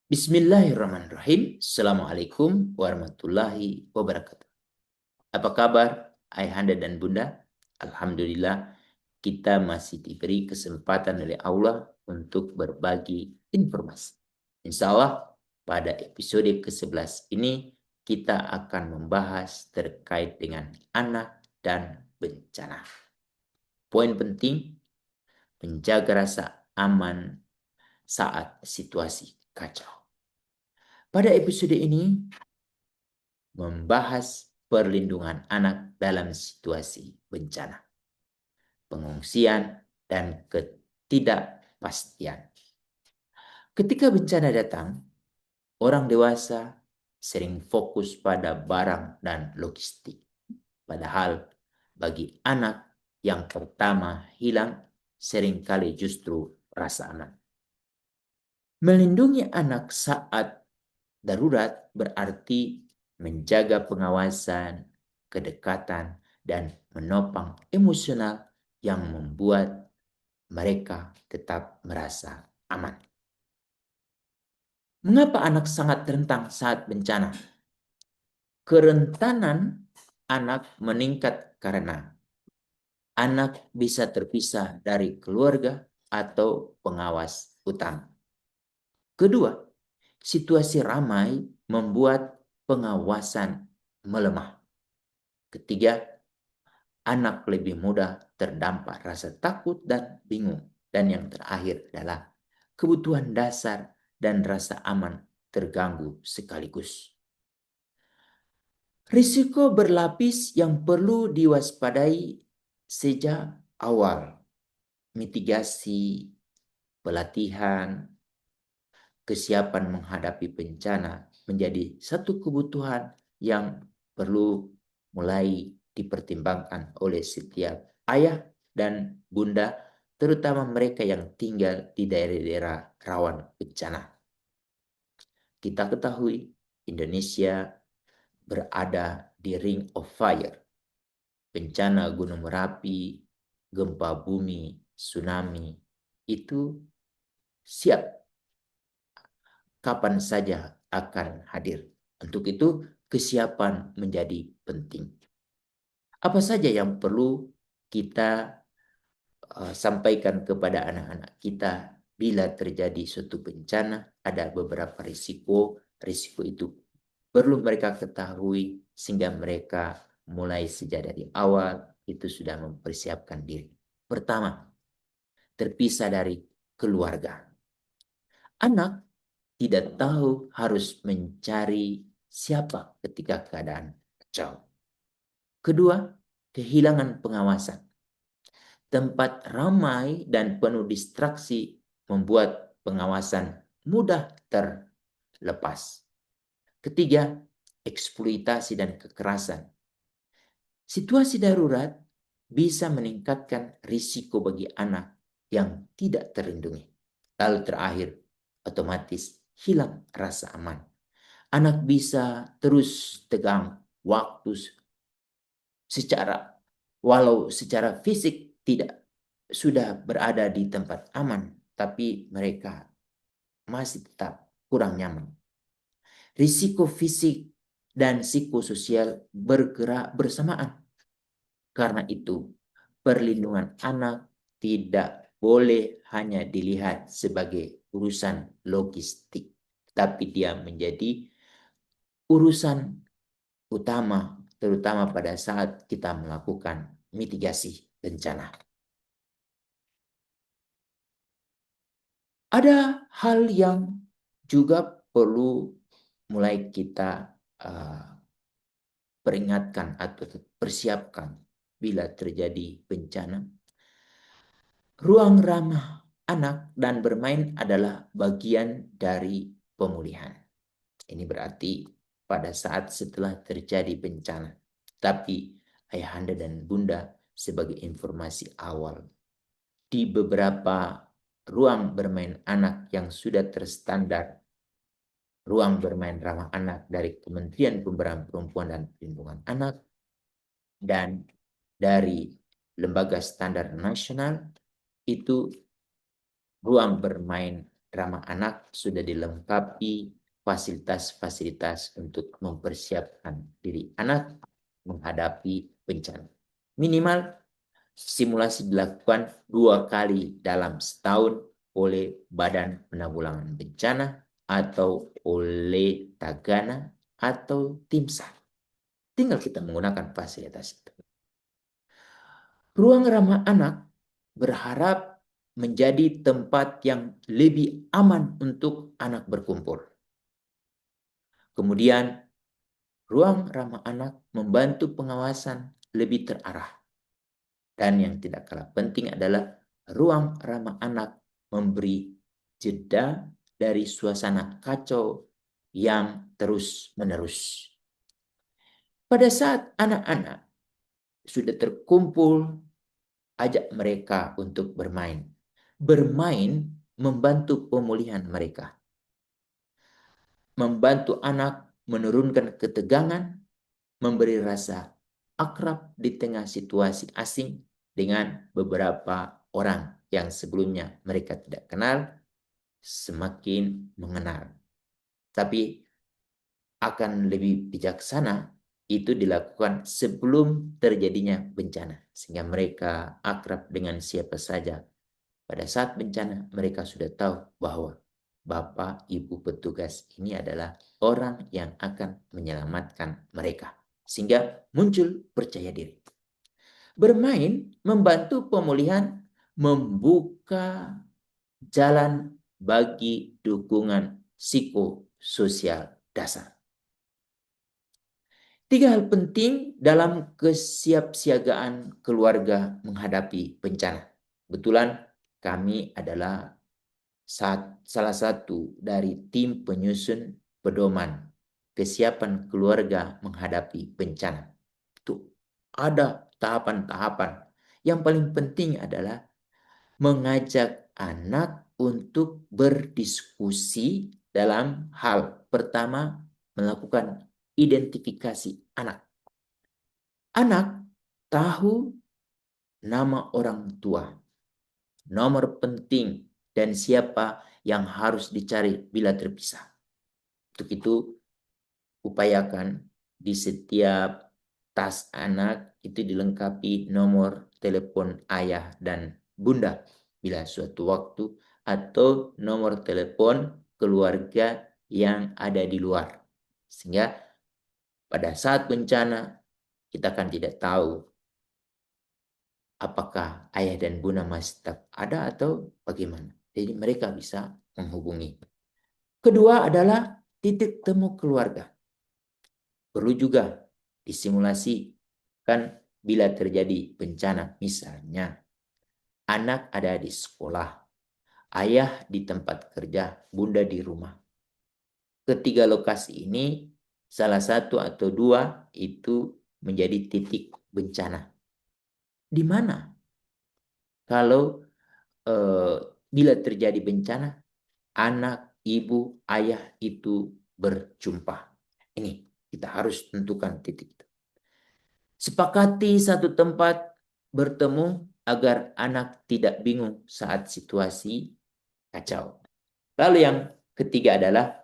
Bismillahirrahmanirrahim. Assalamualaikum warahmatullahi wabarakatuh. Apa kabar ayahanda dan bunda? Alhamdulillah kita masih diberi kesempatan oleh Allah untuk berbagi informasi. Insya Allah pada episode ke-11 ini kita akan membahas terkait dengan anak dan bencana. Poin penting, menjaga rasa aman saat situasi kacau. Pada episode ini membahas perlindungan anak dalam situasi bencana, pengungsian, dan ketidakpastian. Ketika bencana datang, orang dewasa sering fokus pada barang dan logistik. Padahal bagi anak yang pertama hilang, seringkali justru rasa aman. Melindungi anak saat darurat berarti menjaga pengawasan, kedekatan, dan menopang emosional yang membuat mereka tetap merasa aman. Mengapa anak sangat rentan saat bencana? Kerentanan anak meningkat karena anak bisa terpisah dari keluarga atau pengawas utama. Kedua, situasi ramai membuat pengawasan melemah. Ketiga, anak lebih mudah terdampak rasa takut dan bingung. Dan yang terakhir adalah kebutuhan dasar dan rasa aman terganggu sekaligus. Risiko berlapis yang perlu diwaspadai sejak awal. Mitigasi, pelatihan, kesiapan menghadapi bencana menjadi satu kebutuhan yang perlu mulai dipertimbangkan oleh setiap ayah dan bunda, terutama mereka yang tinggal di daerah-daerah rawan bencana. Kita ketahui Indonesia berada di Ring of Fire. Bencana Gunung Merapi, gempa bumi, tsunami, itu siap kapan saja akan hadir. Untuk itu, kesiapan menjadi penting. Apa saja yang perlu kita sampaikan kepada anak-anak kita bila terjadi suatu bencana? Ada beberapa risiko. Risiko itu perlu mereka ketahui sehingga mereka mulai sejak dari awal itu sudah mempersiapkan diri. Pertama, terpisah dari keluarga. Anak tidak tahu harus mencari siapa ketika keadaan kacau. Kedua, kehilangan pengawasan. Tempat ramai dan penuh distraksi membuat pengawasan mudah terlepas. Ketiga, eksploitasi dan kekerasan. Situasi darurat bisa meningkatkan risiko bagi anak yang tidak terlindungi. Lalu terakhir, otomatis hilang rasa aman. Anak bisa terus tegang waktu walau secara fisik tidak sudah berada di tempat aman, tapi mereka masih tetap kurang nyaman. Risiko fisik dan psikososial bergerak bersamaan. Karena itu, perlindungan anak tidak boleh hanya dilihat sebagai urusan logistik, tapi dia menjadi urusan utama, terutama pada saat kita melakukan mitigasi bencana. Ada hal yang juga perlu mulai kita peringatkan atau persiapkan bila terjadi bencana. Ruang ramah anak dan bermain adalah bagian dari pemulihan. Ini berarti pada saat setelah terjadi bencana. Tapi ayahanda dan bunda sebagai informasi awal, di beberapa ruang bermain anak yang sudah terstandar ruang bermain ramah anak dari Kementerian Pemberdayaan Perempuan dan Perlindungan Anak dan dari Lembaga Standar Nasional, itu ruang bermain ramah anak sudah dilengkapi fasilitas-fasilitas untuk mempersiapkan diri anak menghadapi bencana. Minimal simulasi dilakukan 2 kali dalam setahun oleh Badan Penanggulangan Bencana atau oleh Tagana atau tim SAR. Tinggal kita menggunakan fasilitas itu. Ruang ramah anak berharap menjadi tempat yang lebih aman untuk anak berkumpul. Kemudian, ruang ramah anak membantu pengawasan lebih terarah. Dan yang tidak kalah penting adalah ruang ramah anak memberi jeda dari suasana kacau yang terus-menerus. Pada saat anak-anak sudah terkumpul, ajak mereka untuk bermain. Bermain membantu pemulihan mereka. Membantu anak menurunkan ketegangan, memberi rasa akrab di tengah situasi asing dengan beberapa orang yang sebelumnya mereka tidak kenal, semakin mengenal. Tapi akan lebih bijaksana itu dilakukan sebelum terjadinya bencana, sehingga mereka akrab dengan siapa saja. Pada saat bencana, mereka sudah tahu bahwa Bapak, Ibu petugas ini adalah orang yang akan menyelamatkan mereka. Sehingga muncul percaya diri. Bermain membantu pemulihan, membuka jalan bagi dukungan psikososial dasar. 3 hal penting dalam kesiapsiagaan keluarga menghadapi bencana. Kebetulan kami adalah salah satu dari tim penyusun pedoman kesiapan keluarga menghadapi bencana. Itu ada tahapan-tahapan. Yang paling penting adalah mengajak anak untuk berdiskusi dalam hal pertama, melakukan identifikasi anak. Anak tahu nama orang tua, nomor penting, dan siapa yang harus dicari bila terpisah. Untuk itu, upayakan di setiap tas anak itu dilengkapi nomor telepon ayah dan bunda bila suatu waktu, atau nomor telepon keluarga yang ada di luar. Sehingga pada saat bencana, kita kan tidak tahu apakah ayah dan bunda masih tetap ada atau bagaimana. Jadi mereka bisa menghubungi. Kedua adalah titik temu keluarga. Perlu juga disimulasikan bila terjadi bencana. Misalnya, anak ada di sekolah, ayah di tempat kerja, bunda di rumah. Ketiga lokasi ini, salah satu atau dua itu menjadi titik bencana. Di mana kalau bila terjadi bencana, anak, ibu, ayah itu berjumpa. Ini kita harus tentukan titik itu. Sepakati satu tempat bertemu agar anak tidak bingung saat situasi kacau. Lalu yang ketiga adalah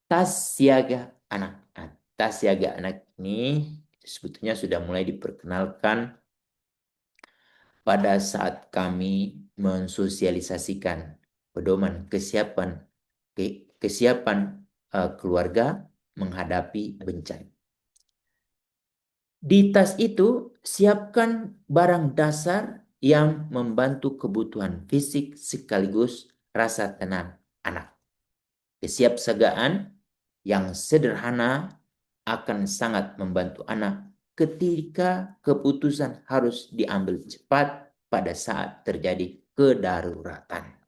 tas siaga anak. Nah, tas siaga anak ini sebetulnya sudah mulai diperkenalkan pada saat kami mensosialisasikan pedoman kesiapan keluarga menghadapi bencana. Di tas itu siapkan barang dasar yang membantu kebutuhan fisik sekaligus rasa tenang anak. Kesiapsiagaan yang sederhana akan sangat membantu anak ketika keputusan harus diambil cepat pada saat terjadi kedaruratan.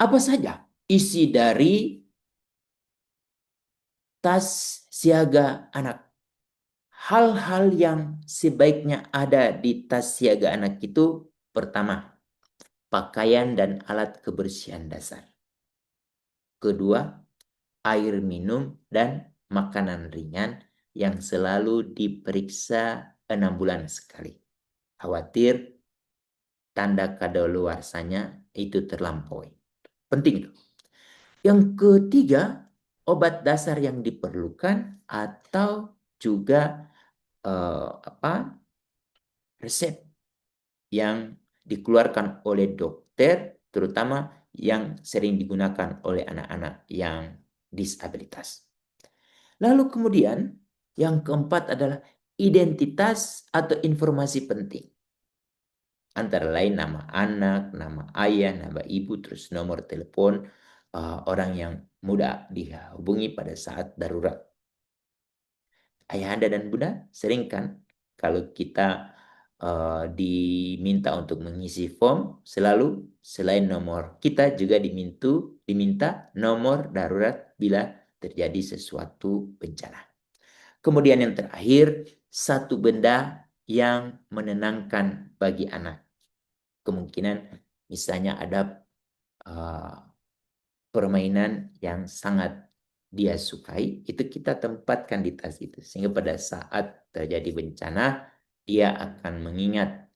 Apa saja isi dari tas siaga anak? Hal-hal yang sebaiknya ada di tas siaga anak itu, pertama, pakaian dan alat kebersihan dasar. Kedua, air minum dan makanan ringan yang selalu diperiksa 6 bulan sekali. Khawatir tanda kadaluarsanya itu terlampaui. Penting. Yang ketiga, obat dasar yang diperlukan atau juga resep yang dikeluarkan oleh dokter, terutama yang sering digunakan oleh anak-anak yang disabilitas. Lalu kemudian yang keempat adalah identitas atau informasi penting. Antara lain nama anak, nama ayah, nama ibu, terus nomor telepon orang yang mudah dihubungi pada saat darurat. Ayahanda dan bunda sering kan kalau kita diminta untuk mengisi form, selalu selain nomor kita juga diminta nomor darurat bila terjadi sesuatu bencana. Kemudian yang terakhir, satu benda yang menenangkan bagi anak. Kemungkinan misalnya ada permainan yang sangat dia sukai, itu kita tempatkan di tas itu. Sehingga pada saat terjadi bencana, dia akan mengingat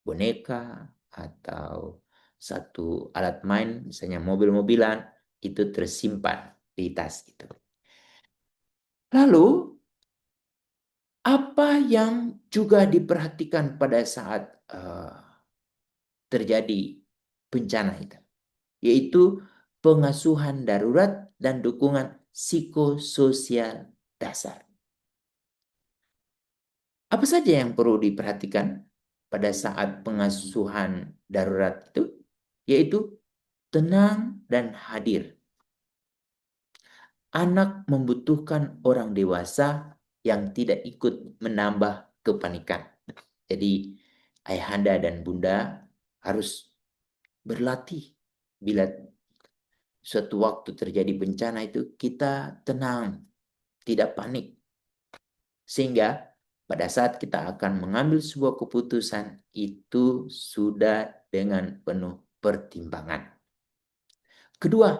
boneka atau satu alat main, misalnya mobil-mobilan, itu tersimpan di tas itu. Lalu, apa yang juga diperhatikan pada saat terjadi bencana itu? Yaitu pengasuhan darurat dan dukungan psikososial dasar. Apa saja yang perlu diperhatikan pada saat pengasuhan darurat itu? Yaitu tenang dan hadir. Anak membutuhkan orang dewasa yang tidak ikut menambah kepanikan. Jadi ayahanda dan bunda harus berlatih bila suatu waktu terjadi bencana itu kita tenang, tidak panik. Sehingga pada saat kita akan mengambil sebuah keputusan itu sudah dengan penuh pertimbangan. Kedua,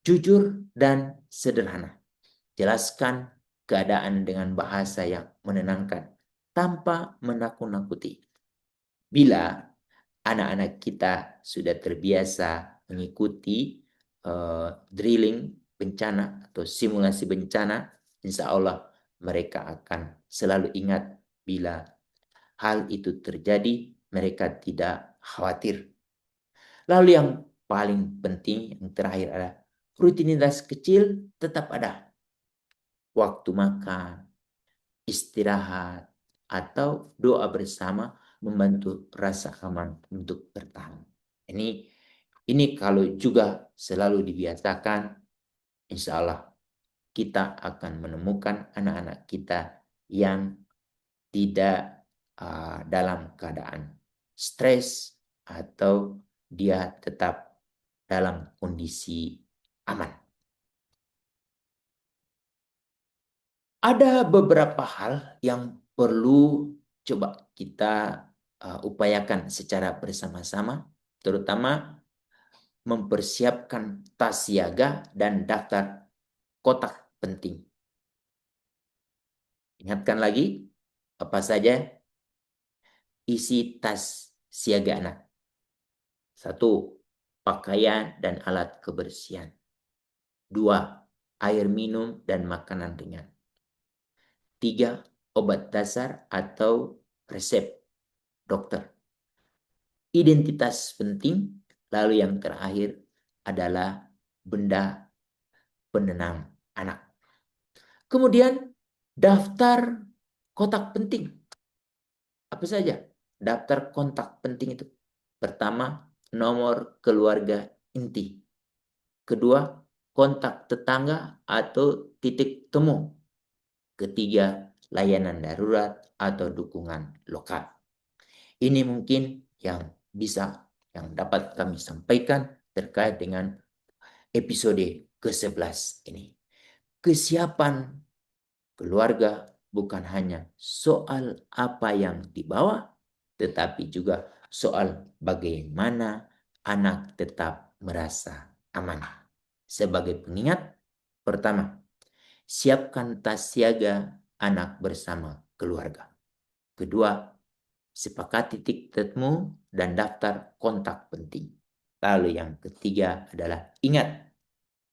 jujur dan sederhana. Jelaskan keadaan dengan bahasa yang menenangkan tanpa menakut-nakuti. Bila anak-anak kita sudah terbiasa mengikuti drilling bencana atau simulasi bencana, insya Allah mereka akan selalu ingat bila hal itu terjadi, mereka tidak khawatir. Lalu yang paling penting, yang terakhir adalah rutinitas kecil tetap ada. Waktu makan, istirahat, atau doa bersama membantu rasa aman untuk bertahan. Ini kalau juga selalu dibiasakan, insya Allah kita akan menemukan anak-anak kita yang tidak dalam keadaan stres atau dia tetap dalam kondisi aman. Ada beberapa hal yang perlu coba kita upayakan secara bersama-sama, terutama mempersiapkan tas siaga dan daftar kotak penting. Ingatkan lagi, apa saja isi tas siaga anak. 1. Pakaian dan alat kebersihan. 2. Air minum dan makanan ringan. 3. Obat dasar atau resep dokter. Identitas penting. Lalu yang terakhir adalah benda penenang anak. Kemudian daftar kontak penting. Apa saja? Daftar kontak penting itu. Pertama, nomor keluarga inti. Kedua, kontak tetangga atau titik temu. Ketiga, layanan darurat atau dukungan lokal. Ini mungkin yang dapat kami sampaikan terkait dengan episode ke-11 ini. Kesiapan keluarga bukan hanya soal apa yang dibawa, tetapi juga soal bagaimana anak tetap merasa aman. Sebagai pengingat, pertama, siapkan tas siaga anak bersama keluarga. Kedua, sepakati titik temu dan daftar kontak penting. Lalu yang ketiga adalah ingat,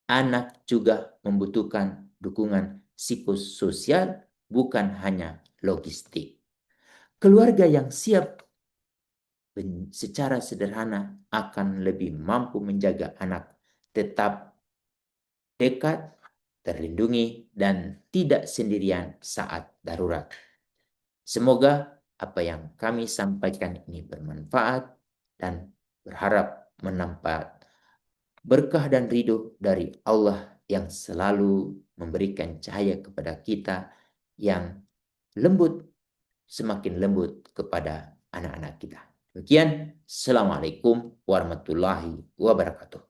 anak juga membutuhkan dukungan psikososial, bukan hanya logistik. Keluarga yang siap secara sederhana akan lebih mampu menjaga anak tetap dekat, terlindungi, dan tidak sendirian saat darurat. Semoga apa yang kami sampaikan ini bermanfaat dan berharap mendapat berkah dan ridho dari Allah yang selalu memberikan cahaya kepada kita, yang lembut, semakin lembut kepada anak-anak kita. Demikian, Assalamualaikum warahmatullahi wabarakatuh.